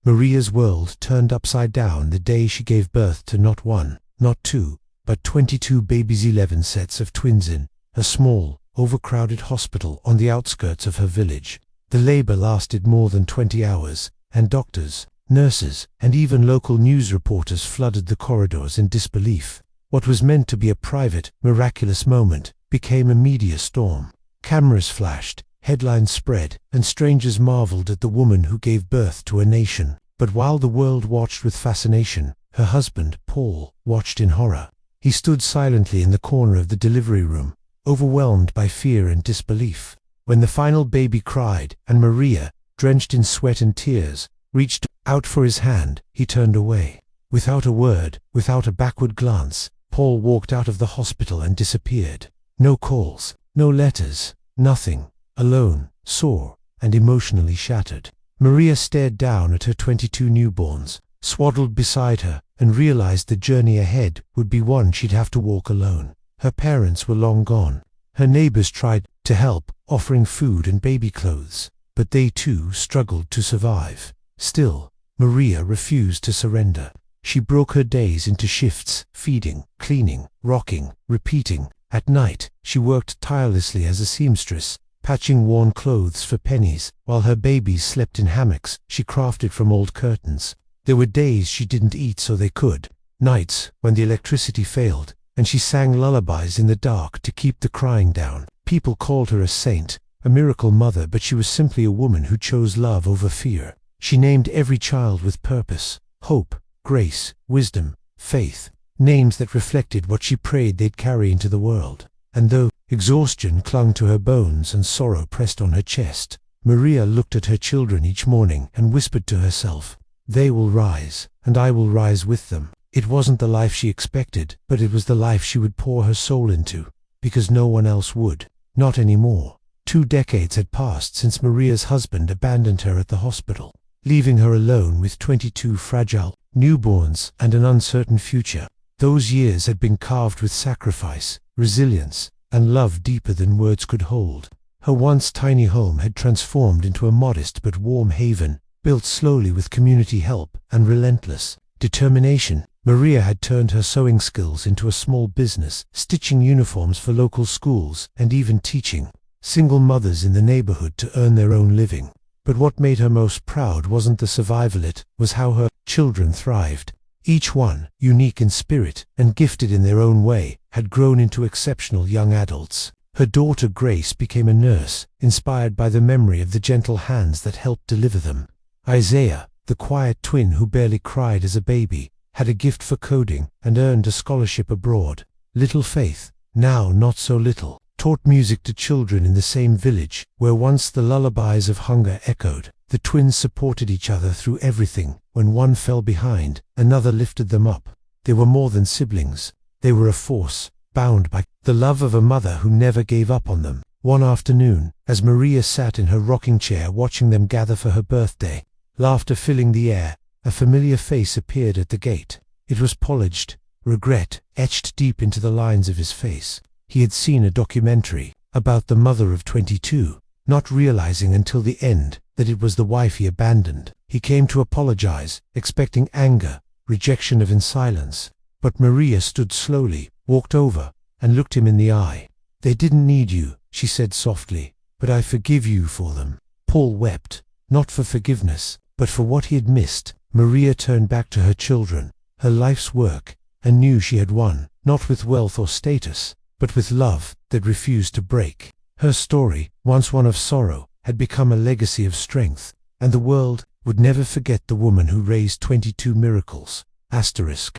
Maria's world turned upside down the day she gave birth to not one, not two, but 22 babies, 11 sets of twins in a small, overcrowded hospital on the outskirts of her village. The labor lasted more than 20 hours, and doctors, nurses, and even local news reporters flooded the corridors in disbelief. What was meant to be a private, miraculous moment became a media storm. Cameras flashed, headlines spread, and strangers marveled at the woman who gave birth to a nation. But while the world watched with fascination, her husband, Paul, watched in horror. He stood silently in the corner of the delivery room, overwhelmed by fear and disbelief. When the final baby cried, and Maria, drenched in sweat and tears, reached out for his hand, he turned away. Without a word, without a backward glance, Paul walked out of the hospital and disappeared. No calls, no letters, nothing. Alone, sore, and emotionally shattered. Maria stared down at her 22 newborns, swaddled beside her, and realized the journey ahead would be one she'd have to walk alone. Her parents were long gone. Her neighbors tried to help, offering food and baby clothes, but they too struggled to survive. Still, Maria refused to surrender. She broke her days into shifts, feeding, cleaning, rocking, repeating. At night, she worked tirelessly as a seamstress, patching worn clothes for pennies. While her babies slept in hammocks, she crafted from old curtains. There were days she didn't eat so they could, nights when the electricity failed, and she sang lullabies in the dark to keep the crying down. People called her a saint, a miracle mother, but she was simply a woman who chose love over fear. She named every child with purpose, hope, grace, wisdom, faith, names that reflected what she prayed they'd carry into the world. And though exhaustion clung to her bones and sorrow pressed on her chest, Maria looked at her children each morning and whispered to herself, "They will rise, and I will rise with them." It wasn't the life she expected, but it was the life she would pour her soul into, because no one else would. Not anymore. 2 decades had passed since Maria's husband abandoned her at the hospital, leaving her alone with 22 fragile newborns and an uncertain future. Those years had been carved with sacrifice, resilience, and love deeper than words could hold. Her once tiny home had transformed into a modest but warm haven, built slowly with community help and relentless determination. Maria had turned her sewing skills into a small business, stitching uniforms for local schools and even teaching single mothers in the neighborhood to earn their own living. But what made her most proud wasn't the survival, it was how her children thrived. Each one, unique in spirit and gifted in their own way, had grown into exceptional young adults. Her daughter Grace became a nurse, inspired by the memory of the gentle hands that helped deliver them. Isaiah, the quiet twin who barely cried as a baby, had a gift for coding and earned a scholarship abroad. Little Faith, now not so little, taught music to children in the same village where once the lullabies of hunger echoed. The twins supported each other through everything. When one fell behind, another lifted them up. They were more than siblings. They were a force, bound by the love of a mother who never gave up on them. One afternoon, as Maria sat in her rocking chair watching them gather for her birthday, laughter filling the air, a familiar face appeared at the gate. It was polished, regret etched deep into the lines of his face. He had seen a documentary about the mother of 22, not realizing until the end that it was the wife he abandoned. He came to apologize, expecting anger, rejection of in silence. But Maria stood slowly, walked over, and looked him in the eye. "They didn't need you," she said softly, "but I forgive you for them." Paul wept, not for forgiveness, but for what he had missed. Maria turned back to her children, her life's work, and knew she had won, not with wealth or status, but with love that refused to break. Her story, once one of sorrow, had become a legacy of strength, and the world would never forget the woman who raised 22 miracles. Asterisk.